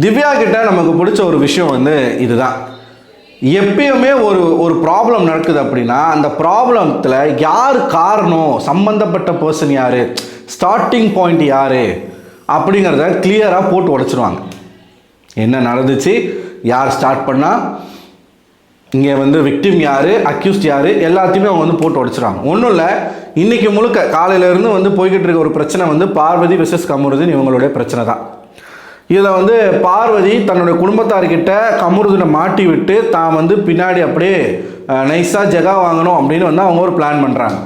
திவ்யா கிட்ட நமக்கு பிடிச்ச ஒரு விஷயம் வந்து இதுதான். எப்பயுமே ஒரு ப்ராப்ளம் நடக்குது அப்படின்னா அந்த ப்ராப்ளத்தில் யார் காரணம், சம்மந்தப்பட்ட பர்சன் யார், ஸ்டார்டிங் பாயிண்ட் யார் அப்படிங்கிறத கிளியராக போட்டு உடைச்சிருவாங்க. என்ன நடந்துச்சு, யார் ஸ்டார்ட் பண்ணால், இங்கே வந்து விக்டிம் யார், அக்யூஸ்ட் யார், எல்லாத்தையுமே அவங்க வந்து போட்டு உடைச்சிருவாங்க. ஒன்றும் இல்லை, இன்றைக்கி முழுக்க காலையிலேருந்து வந்து போய்கிட்டு இருக்க ஒரு பிரச்சனை வந்து பார்வதி வெர்சஸ் கமருதீன் இவங்களுடைய பிரச்சனை தான். இதில் வந்து பார்வதி தன்னுடைய குடும்பத்தார்கிட்ட கமருதீனை மாட்டி விட்டு தான் வந்து பின்னாடி அப்படியே நைஸாக ஜெகா வாங்கணும் அப்படின்னு வந்து அவங்க ஒரு பிளான் பண்ணுறாங்க.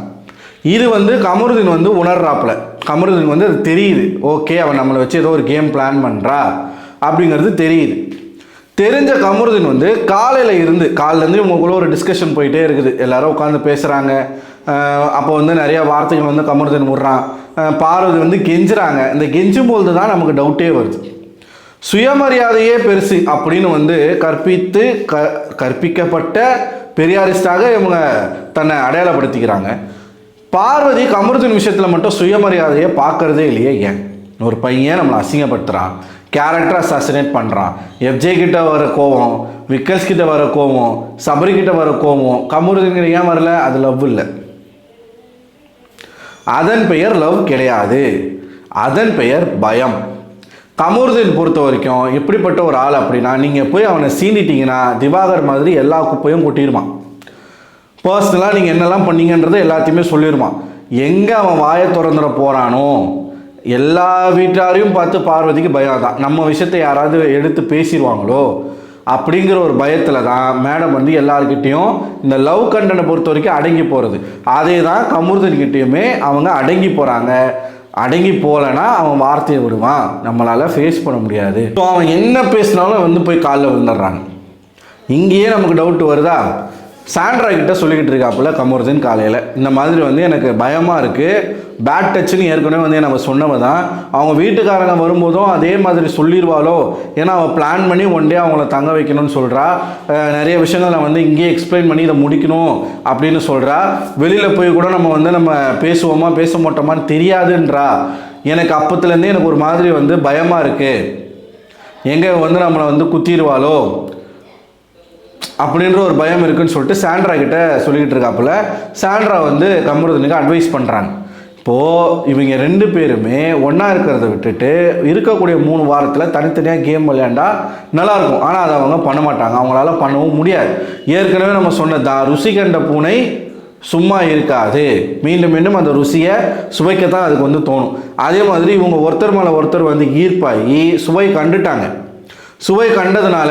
இது வந்து கமருதீன் வந்து உணர்றாப்புல. கமருதீன் வந்து அது தெரியுது, ஓகே அவன் நம்மளை வச்சு ஏதோ ஒரு கேம் பிளான் பண்ணுறா அப்படிங்கிறது தெரியுது. தெரிஞ்ச கமருதீன் வந்து காலையிலேருந்து இவங்களுக்குள்ள ஒரு டிஸ்கஷன் போயிட்டே இருக்குது. எல்லாரும் உட்காந்து பேசுகிறாங்க. அப்போ வந்து நிறைய வார்த்தைகள் வந்து கமருதீன் விடுறான். பார்வதி வந்து கெஞ்சுறாங்க. இந்த கெஞ்சும் பொழுது தான் நமக்கு டவுட்டே வருது. சுயமரியாதையே பெருசு அப்படின்னு வந்து கற்பிக்கப்பட்ட பெரியாரிஸ்டாக இவங்க தன்னை அடையாளப்படுத்திக்கிறாங்க. பார்வதி கமருதீன் விஷயத்தில் மட்டும் சுயமரியாதையை பார்க்கறதே இல்லையே. ஏன்? ஒரு பையன் நம்மளை அசிங்கப்படுத்துகிறான், கேரக்டர் அசாசினேட் பண்ணுறான், எஃப்ஜே கிட்ட வர கோவம், விக்கல்ஸ் கிட்ட வர கோவம், சபரி கிட்ட வர கோவம், கமருதீன் ஏன் வரல? அது லவ் இல்லை. அதன் பெயர் லவ் கிடையாது, அதன் பெயர் பயம். கமருதீன் பொறுத்த வரைக்கும் எப்படிப்பட்ட ஒரு ஆள் அப்படின்னா, நீங்கள் போய் அவனை சீண்டிட்டீங்கன்னா திவாகர் மாதிரி எல்லா குப்பையும் கொட்டிடுவான். பர்சனலாக நீங்கள் என்னெல்லாம் பண்ணீங்கன்றதை எல்லாத்தையுமே சொல்லிடுவான். எங்கே அவன் வாயை திறந்துட போகிறானோ எல்லா வீட்டாரையும் பார்த்து பார்வதிக்கு பயம் தான். நம்ம விஷயத்தை யாராவது எடுத்து பேசிடுவாங்களோ அப்படிங்கிற ஒரு பயத்தில் தான் மேடம் வந்து எல்லாருக்கிட்டேயும் இந்த லவ் கண்டனை பொறுத்த வரைக்கும் அடங்கி போகிறது. அதே தான் கமருதீன்கிட்டையுமே அவங்க அடங்கி போகிறாங்க. அடங்கி போகலைன்னா அவன் வார்த்தையை விடுவான், நம்மளால் ஃபேஸ் பண்ண முடியாது. ஸோ அவன் என்ன பேசினாலும் வந்து போய் காலில் விழுந்துடுறாங்க. இங்கேயே நமக்கு டவுட் வருதா? சாண்ட்ரா கிட்ட சொல்லிக்கிட்டு இருக்காப்புல கமருதீன் காலையில், இந்த மாதிரி வந்து எனக்கு பயமாக இருக்குது, பேட் டச்சுன்னு ஏற்கனவே வந்து நம்ம சொன்னவ தான், அவங்க வீட்டுக்காரங்க வரும்போதும் அதே மாதிரி சொல்லிடுவாளோ, ஏன்னா அவள் பிளான் பண்ணி ஒன் டே அவங்கள தங்க வைக்கணும்னு சொல்கிறா. நிறைய விஷயங்கள் நான் வந்து இங்கேயே எக்ஸ்பிளைன் பண்ணி இதை முடிக்கணும் அப்படின்னு சொல்கிறா. வெளியில் போய் கூட நம்ம பேசுவோமா பேச மாட்டோமான்னு தெரியாதுன்றா. எனக்கு அப்பத்துலேருந்தே எனக்கு ஒரு மாதிரி வந்து பயமாக இருக்குது, எங்கே வந்து நம்மளை வந்து குத்திடுவாளோ அப்படின்ற ஒரு பயம் இருக்குன்னு சொல்லிட்டு சாண்ட்ரா கிட்ட சொல்லிக்கிட்டு இருக்காப்புல. சாண்ட்ரா வந்து கமருதீனுக்கு அட்வைஸ் பண்ணுறாங்க. இப்போது இவங்க ரெண்டு பேருமே ஒன்றா இருக்கிறத விட்டுட்டு இருக்கக்கூடிய 3 வாரத்தில் தனித்தனியாக கேம் விளையாண்டா நல்லாயிருக்கும். ஆனால் அதை அவங்க பண்ண மாட்டாங்க, அவங்களால பண்ணவும் முடியாது. ஏற்கனவே நம்ம சொன்னது தான், ருசி கண்ட பூனை சும்மா இருக்காது, மீண்டும் மீண்டும் அந்த ருசியை சுவைக்கத்தான் அதுக்கு வந்து தோணும். அதே மாதிரி இவங்க ஒருத்தர் மேலே ஒருத்தர் வந்து ஈர்ப்பாகி சுவை கண்டுட்டாங்க. சுவை கண்டதுனால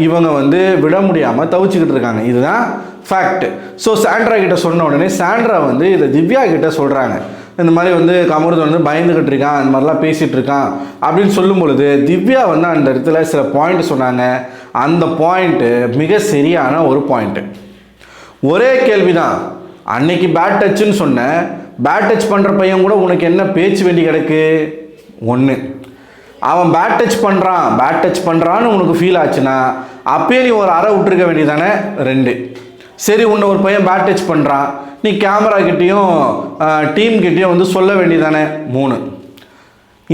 இவங்க வந்து விட முடியாமல் தவிச்சுக்கிட்டு இருக்காங்க. இதுதான் ஃபேக்ட். ஸோ சாண்ட்ரா கிட்ட சொன்ன உடனே சாண்ட்ரா வந்து இதை திவ்யா கிட்ட சொல்கிறாங்க. இந்த மாதிரி வந்து கமருதீன் வந்து பயந்துக்கிட்டு இருக்கான், அந்த மாதிரிலாம் பேசிகிட்டு இருக்கான் அப்படின்னு சொல்லும் பொழுது திவ்யா வந்து அந்த இடத்துல சில பாயிண்ட் சொன்னாங்க. அந்த பாயிண்ட்டு மிக சரியான ஒரு பாயிண்ட்டு. ஒரே கேள்வி தான், அன்னைக்கு பேட் டச்சுன்னு சொன்னேன், பேட் டச் பண்ணுற பையன் கூட உனக்கு என்ன பேச்சு வேண்டி கிடக்கு? ஒன்று, அவன் பேட் டச் பண்ணுறான்னு உனக்கு ஃபீல் ஆச்சுன்னா அப்பயே நீ ஒரு அறை விட்டுருக்க வேண்டியதானே? 2, சரி உன்னை ஒரு பையன் பேட் டச் பண்ணுறான், நீ கேமரா கிட்டேயும் டீம்கிட்டையும் வந்து சொல்ல வேண்டியதானே? 3.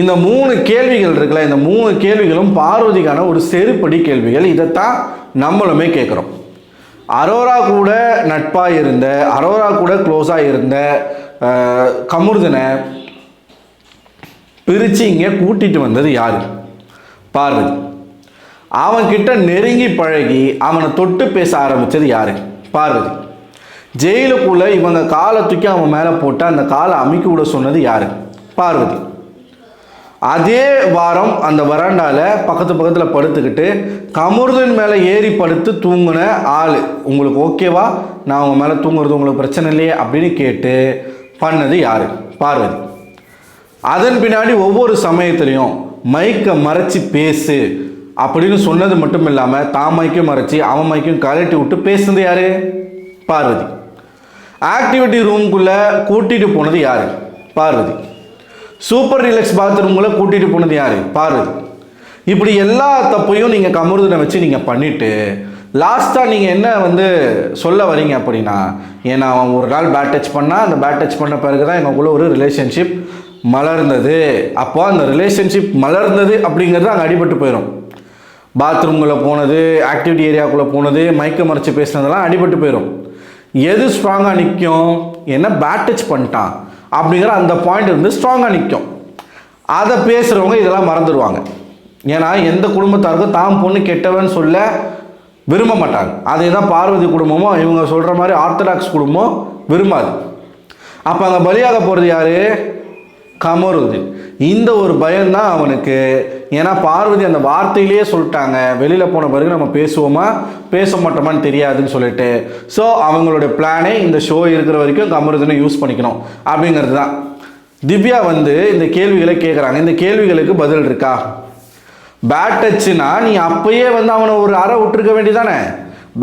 இந்த 3 கேள்விகள் இருக்குல்ல, இந்த 3 கேள்விகளும் பார்வதிக்கான ஒரு செருப்படி கேள்விகள். இதைத்தான் நம்மளுமே கேட்குறோம். அரோரா கூட நட்பாக இருந்த, அரோரா கூட க்ளோஸாக இருந்த கமருதீனை பிரித்து இங்கே கூட்டிகிட்டு வந்தது யார்? பார்வதி. அவன்கிட்ட நெருங்கி பழகி அவனை தொட்டு பேச ஆரம்பித்தது யார்? பார்வதி. ஜெயிலுக்குள்ளே இவங்க காலை தூக்கி அவன் மேலே போட்டு அந்த காலை அமுக்கி விட சொன்னது யார்? பார்வதி. அதே வாரம் அந்த வராண்டாவில் பக்கத்தில் படுத்துக்கிட்டு கமருதீன் மேலே ஏறி படுத்து தூங்கின ஆள், உங்களுக்கு ஓகேவா, நான் அவங்க மேலே தூங்குறது உங்களுக்கு பிரச்சனை இல்லையே அப்படின்னு கேட்டு பண்ணது யார்? பார்வதி. அதன் பின்னாடி ஒவ்வொரு சமயத்துலையும் மைக்கை மறைச்சி பேசு அப்படின்னு சொன்னது மட்டும் இல்லாமல் தான் மைக்கையும் மறைச்சி அவன் மைக்கையும் கலட்டி விட்டு பேசுனது யார்? பார்வதி. ஆக்டிவிட்டி ரூம்குள்ளே கூட்டிகிட்டு போனது யார்? பார்வதி. சூப்பர் ரிலாக்ஸ் பாத்ரூம்குள்ளே கூட்டிகிட்டு போனது யார்? பார்வதி. இப்படி எல்லா தப்பையும் நீங்கள் கமருதீனை வச்சு நீங்கள் பண்ணிவிட்டு லாஸ்ட்டாக நீங்கள் என்ன வந்து சொல்ல வரீங்க அப்படின்னா, ஏன்னா அவன் ஒரு நாள் பேட் டச் பண்ணால் அந்த பேட் டச் பண்ண பிறகு தான் எங்களுக்குள்ள ஒரு ரிலேஷன்ஷிப் மலர்ந்தது. அப்போ அந்த ரிலேஷன்ஷிப் மலர்ந்தது அப்படிங்கிறது அங்கே அடிபட்டு போயிடும். பாத்ரூம்குள்ளே போனது, ஆக்டிவிட்டி ஏரியாவுக்குள்ளே போனது, மைக்க மறைச்சி பேசுனதெல்லாம் அடிபட்டு போயிடும். எது ஸ்ட்ராங்காக நிற்கும்? என்ன பேட் டச் பண்ணிட்டான் அப்படிங்கிற அந்த பாயிண்ட் வந்து ஸ்ட்ராங்காக நிற்கும். அதை பேசுகிறவங்க இதெல்லாம் மறந்துடுவாங்க. ஏன்னா எந்த குடும்பத்தாருக்கும் தான் பொண்ணு கெட்டவன்னு சொல்ல விரும்ப மாட்டாங்க. அதே தான் பார்வதி குடும்பமும் இவங்க சொல்கிற மாதிரி ஆர்த்தடாக்ஸ் குடும்பம் விரும்பாது. அப்போ அங்கே பலியாக போகிறது யார்? கமருதீன். இந்த ஒரு பயம்தான் அவனுக்கு. ஏன்னா பார்வதி அந்த வார்த்தையிலேயே சொல்லிட்டாங்க, வெளியில் போன பிறகு நம்ம பேசுவோமா பேச மாட்டோமான்னு தெரியாதுன்னு சொல்லிட்டு. ஸோ அவங்களுடைய பிளானே இந்த ஷோ இருக்கிற வரைக்கும் கமருதீனை யூஸ் பண்ணிக்கணும் அப்படிங்கிறது தான். திவ்யா வந்து இந்த கேள்விகளை கேட்குறாங்க. இந்த கேள்விகளுக்கு பதில் இருக்கா? பேட் டச்சுனா நீ அப்பயே வந்து அவனை ஒரு அறை விட்டுருக்க வேண்டியதானே.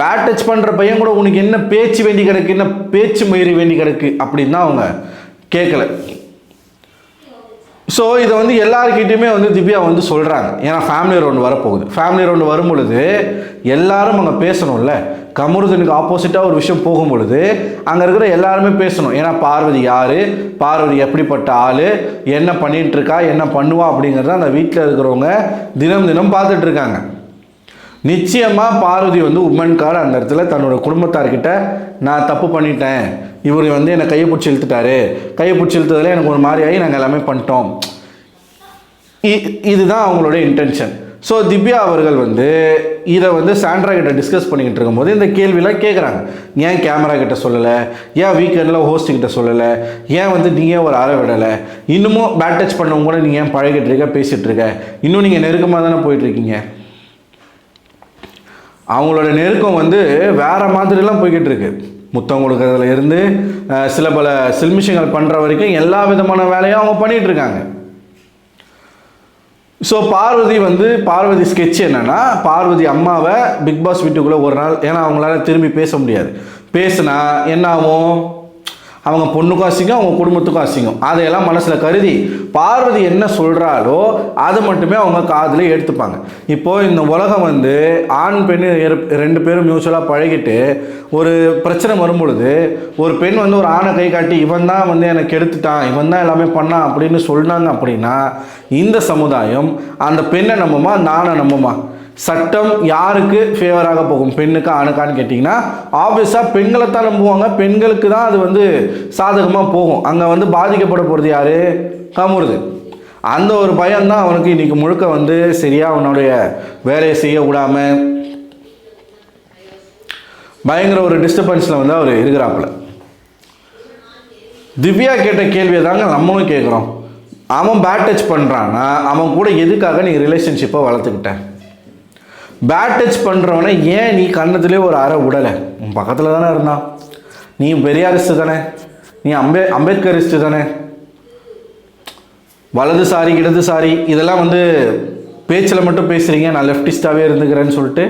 பேட் டச் பண்ணுற பையன் கூட உனக்கு என்ன பேச்சு வேண்டி கிடக்கு, என்ன பேச்சு மயிறு வேண்டி கிடக்கு அப்படின்னு தான் அவங்க கேட்கல. ஸோ இதை வந்து எல்லாருக்கிட்டையுமே வந்து திவ்யா வந்து சொல்கிறாங்க. ஏன்னா ஃபேமிலி ரவுண்டு வரப்போகுது. ஃபேமிலி ரவுண்டு வரும் பொழுது எல்லாரும் அங்கே பேசணும்ல. கமருதீனுக்கு ஆப்போசிட்டாக ஒரு விஷயம் போகும் பொழுது அங்கே இருக்கிற எல்லாருமே பேசணும். ஏன்னா பார்வதி யார், பார்வதி எப்படிப்பட்ட ஆள், என்ன பண்ணிகிட்டு இருக்கா, என்ன பண்ணுவா அப்படிங்கிறத அந்த வீட்டில் இருக்கிறவங்க தினம் தினம் பார்த்துட்டு இருக்காங்க. நிச்சயமாக பார்வதி வந்து உமன் கார்டு அந்த இடத்துல தன்னோட குடும்பத்தார்கிட்ட நான் தப்பு பண்ணிட்டேன், இவர் வந்து என்னை கையை பிடிச்சி இழுத்துட்டாரு, கையை பிடிச்சி இழுத்ததில் எனக்கு ஒரு மாதிரி ஆகி நாங்கள் எல்லாமே பண்ணிட்டோம், இதுதான் அவங்களோட இன்டென்ஷன். ஸோ திவ்யா அவர்கள் வந்து இதை வந்து சாண்ட்ரா கிட்ட டிஸ்கஸ் பண்ணிக்கிட்டு இருக்கும்போது இந்த கேள்வியெலாம் கேட்குறாங்க. ஏன் கேமரா கிட்ட சொல்லலை, ஏன் வீக்கெண்டில் ஹோஸ்ட் கிட்ட சொல்லலை, ஏன் வந்து நீங்கள் ஒரு அறை விடலை, இன்னமும் பேட் டச் பண்ணவங்க கூட நீங்கள் ஏன் பழகிட்டு இருக்க, பேசிகிட்டு இருக்க, இன்னும் நீங்கள் நெருக்கமாக தானே போயிட்டுருக்கீங்க. அவங்களோட நெருக்கம் வந்து வேறு மாதிரிலாம் போய்கிட்டு இருக்கு. முத்தம் கொடுக்கறதுல இருந்து சில பல சில்மிஷங்கள் பண்ணுற வரைக்கும் எல்லா விதமான வேலையும் அவங்க பண்ணிகிட்ருக்காங்க. ஸோ பார்வதி ஸ்கெட்ச் என்னென்னா, பார்வதி அம்மாவை பிக் பாஸ் வீட்டுக்குள்ளே ஒரு நாள், ஏன்னா அவங்களால திரும்பி பேச முடியாது, பேசுனா என்ன ஆகும், அவங்க பொண்ணுக்கும் அசிங்கம், அவங்க குடும்பத்துக்கும் அசிங்கம். அதையெல்லாம் மனசில் கருதி பார்வதி என்ன சொல்கிறாலோ அதை மட்டுமே அவங்க காதில் எடுத்துப்பாங்க. இப்போது இந்த உலகம் வந்து ஆண் பெண் ரெண்டு பேரும் மியூச்சுவலாக பழகிட்டு ஒரு பிரச்சனை வரும்பொழுது ஒரு பெண் வந்து ஒரு ஆணை கை காட்டி இவன் தான் வந்து எனக்கு எடுத்துட்டான், இவன் தான் எல்லாமே பண்ணான் அப்படின்னு சொன்னாங்க அப்படின்னா இந்த சமுதாயம் அந்த பெண்ணை நம்புமா, அந்த ஆணை நம்புமா? சட்டம் யாருக்கு ஃபேவராக போகும், பெண்ணுக்கு ஆணுக்கான்னு கேட்டிங்கன்னா ஆப்வியஸாக பெண்களை தான் நம்புவாங்க. பெண்களுக்கு தான் அது வந்து சாதகமாக போகும். அங்கே வந்து பாதிக்கப்பட போகிறது யார்? கமருதீன். அந்த ஒரு பயம்தான் அவனுக்கு இன்றைக்கி முழுக்க வந்து சரியாக அவனுடைய வேலையை செய்ய விடாமல் பயங்கர ஒரு டிஸ்டர்பன்ஸில் வந்து அவர் இருக்கிறாப்புல. திவ்யா கேட்ட கேள்வியை தாங்க நம்மளும் கேட்குறோம். அவன் பேட் டச் பண்ணுறான்னா அவன் கூட எதுக்காக நீ ரிலேஷன்ஷிப்பை வளர்த்துக்கிட்ட? பேட் டச் பண்ணுறவனை ஏன் நீ கண்ணத்துலேயே ஒரு அறை விடலை? உன் பக்கத்தில் தானே இருந்தான். நீ பெரியாரிஸ்ட்டு தானே, நீ அம்பேத்கரிஸ்ட்டு தானே. வலதுசாரி இடதுசாரி இதெல்லாம் வந்து பேச்சில் மட்டும் பேசுகிறீங்க, நான் லெஃப்டிஸ்டாகவே இருந்துக்கிறேன்னு சொல்லிட்டு.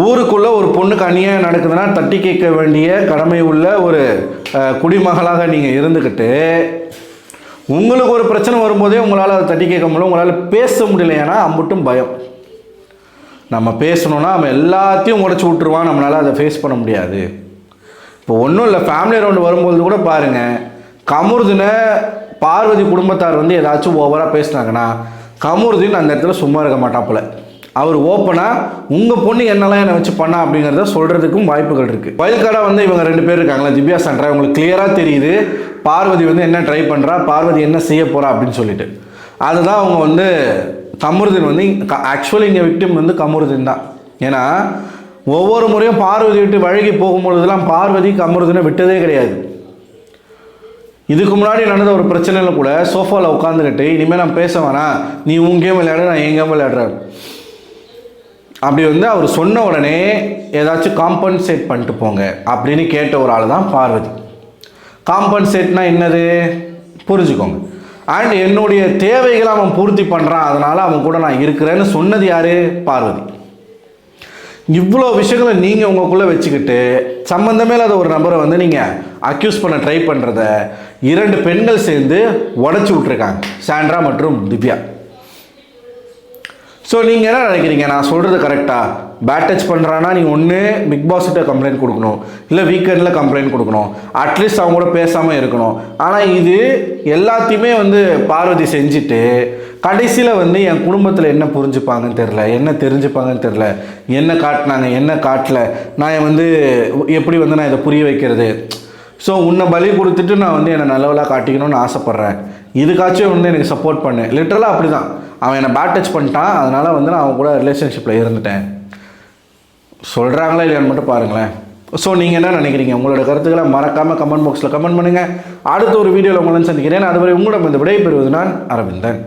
ஊருக்குள்ளே ஒரு பொண்ணுக்கு அநியாயம் நடக்குதுன்னா தட்டி கேட்க வேண்டிய கடமை உள்ள ஒரு குடிமகளாக நீங்கள் இருந்துக்கிட்டு உங்களுக்கு ஒரு பிரச்சனை வரும்போதே உங்களால் அதை தட்டி கேட்க முடியல, உங்களால் பேச முடியல. ஏன்னா அம்புட்டும் பயம். நம்ம பேசணுன்னா அவன் எல்லாத்தையும் உடச்சி விட்டுருவான், நம்மளால் அதை ஃபேஸ் பண்ண முடியாது. இப்போ ஒன்றும் இல்லை, ஃபேமிலி ரவுண்டு வரும்போது கூட பாருங்கள், கமருதீனை பார்வதி குடும்பத்தார் வந்து ஏதாச்சும் ஓவராக பேசினாங்கன்னா கமருதீன் அந்த இடத்துல சும்மா இருக்க மாட்டாப்புல. அவர் ஓப்பனாக உங்கள் பொண்ணு என்னெல்லாம் என்னை வச்சு பண்ணா அப்படிங்கிறத சொல்கிறதுக்கும் வாய்ப்புகள் இருக்குது. வயல்காடாக வந்து இவங்க ரெண்டு பேர் இருக்காங்களா, திவ்யா சாண்ட்ரா, உங்களுக்கு கிளியராக தெரியுது பார்வதி வந்து என்ன ட்ரை பண்ணுறா, பார்வதி என்ன செய்ய போகிறா அப்படின்னு சொல்லிட்டு. அதுதான் அவங்க வந்து கமருதீன் வந்து ஆக்சுவலி இங்கே விக்டிம் வந்து கமருதீன் தான். ஏன்னா ஒவ்வொரு முறையும் பார்வதி விட்டு வழங்கி போகும்பொழுதுலாம் பார்வதி கமருதீனை விட்டதே கிடையாது. இதுக்கு முன்னாடி நடந்த ஒரு பிரச்சனையில் கூட சோஃபாவில் உட்காந்துக்கிட்டு இனிமேல் நான் பேச வேணாம், நீ உன் கேம் விளையாட, நான் என் கேம் விளையாடுறேன் அப்படி வந்து அவர் சொன்ன உடனே ஏதாச்சும் காம்பன்சேட் பண்ணிட்டு போங்க அப்படின்னு கேட்ட ஒரு ஆள் தான் பார்வதி. காம்பன்சேட்னா என்னது புரிஞ்சுக்கோங்க. அண்ட் என்னுடைய தேவைகளை அவன் பூர்த்தி பண்ணுறான், அதனால் அவன் கூட நான் இருக்கிறேன்னு சொன்னது யார்? பார்வதி. இவ்வளோ விஷயங்களை நீங்கள் உங்களுக்குள்ளே வச்சுக்கிட்டு சம்மந்தமே இல்லாத ஒரு நபரை வந்து நீங்கள் அக்யூஸ் பண்ண ட்ரை பண்ணுறத இரண்டு பெண்கள் சேர்ந்து உடச்சி விட்ருக்காங்க, சாண்ட்ரா மற்றும் திவ்யா. ஸோ நீங்கள் என்ன நினைக்கிறீங்க, நான் சொல்கிறது கரெக்டாக? பேட் டச் பண்ணுறான்னா நீங்கள் ஒன்று பிக் பாஸ்கிட்ட கம்ப்ளைண்ட் கொடுக்கணும், இல்லை வீக்கெண்டில் கம்ப்ளைண்ட் கொடுக்கணும், அட்லீஸ்ட் அவங்க கூட பேசாமல் இருக்கணும். ஆனால் இது எல்லாத்தையுமே வந்து பார்வதி செஞ்சுட்டு கடைசியில் வந்து என் குடும்பத்தில் என்ன புரிஞ்சுப்பாங்கன்னு தெரில, என்ன தெரிஞ்சுப்பாங்கன்னு தெரில, என்ன காட்டினாங்க என்ன காட்டல, நான் வந்து எப்படி வந்து நான் இதை புரிய வைக்கிறது. ஸோ உன்னை பலி கொடுத்துட்டு நான் வந்து என்னை நல்லவளாக காட்டிக்கணும்னு ஆசைப்பட்றேன், இதுக்காச்சும் வந்து எனக்கு சப்போர்ட் பண்ணு. லிட்டரலாக அப்படி தான், அவன் என்னை பேட் டச் பண்ணிட்டான், அதனால் வந்து நான் அவன் கூட ரிலேஷன்ஷிப்பில் இருந்துட்டேன். சொல்கிறாங்களா இல்லையான்னு மட்டும் பாருங்களேன். ஸோ நீங்கள் என்ன நினைக்கிறீங்க? உங்களோட கருத்துக்களை மறக்காமல் கமெண்ட் பாக்ஸில் கமெண்ட் பண்ணுங்கள். அடுத்த ஒரு வீடியோவில் உங்களை சந்திக்கிறேன். அதுவரை உங்களிடம் இந்த விடை பெறுவது நான் அரவிந்தன்.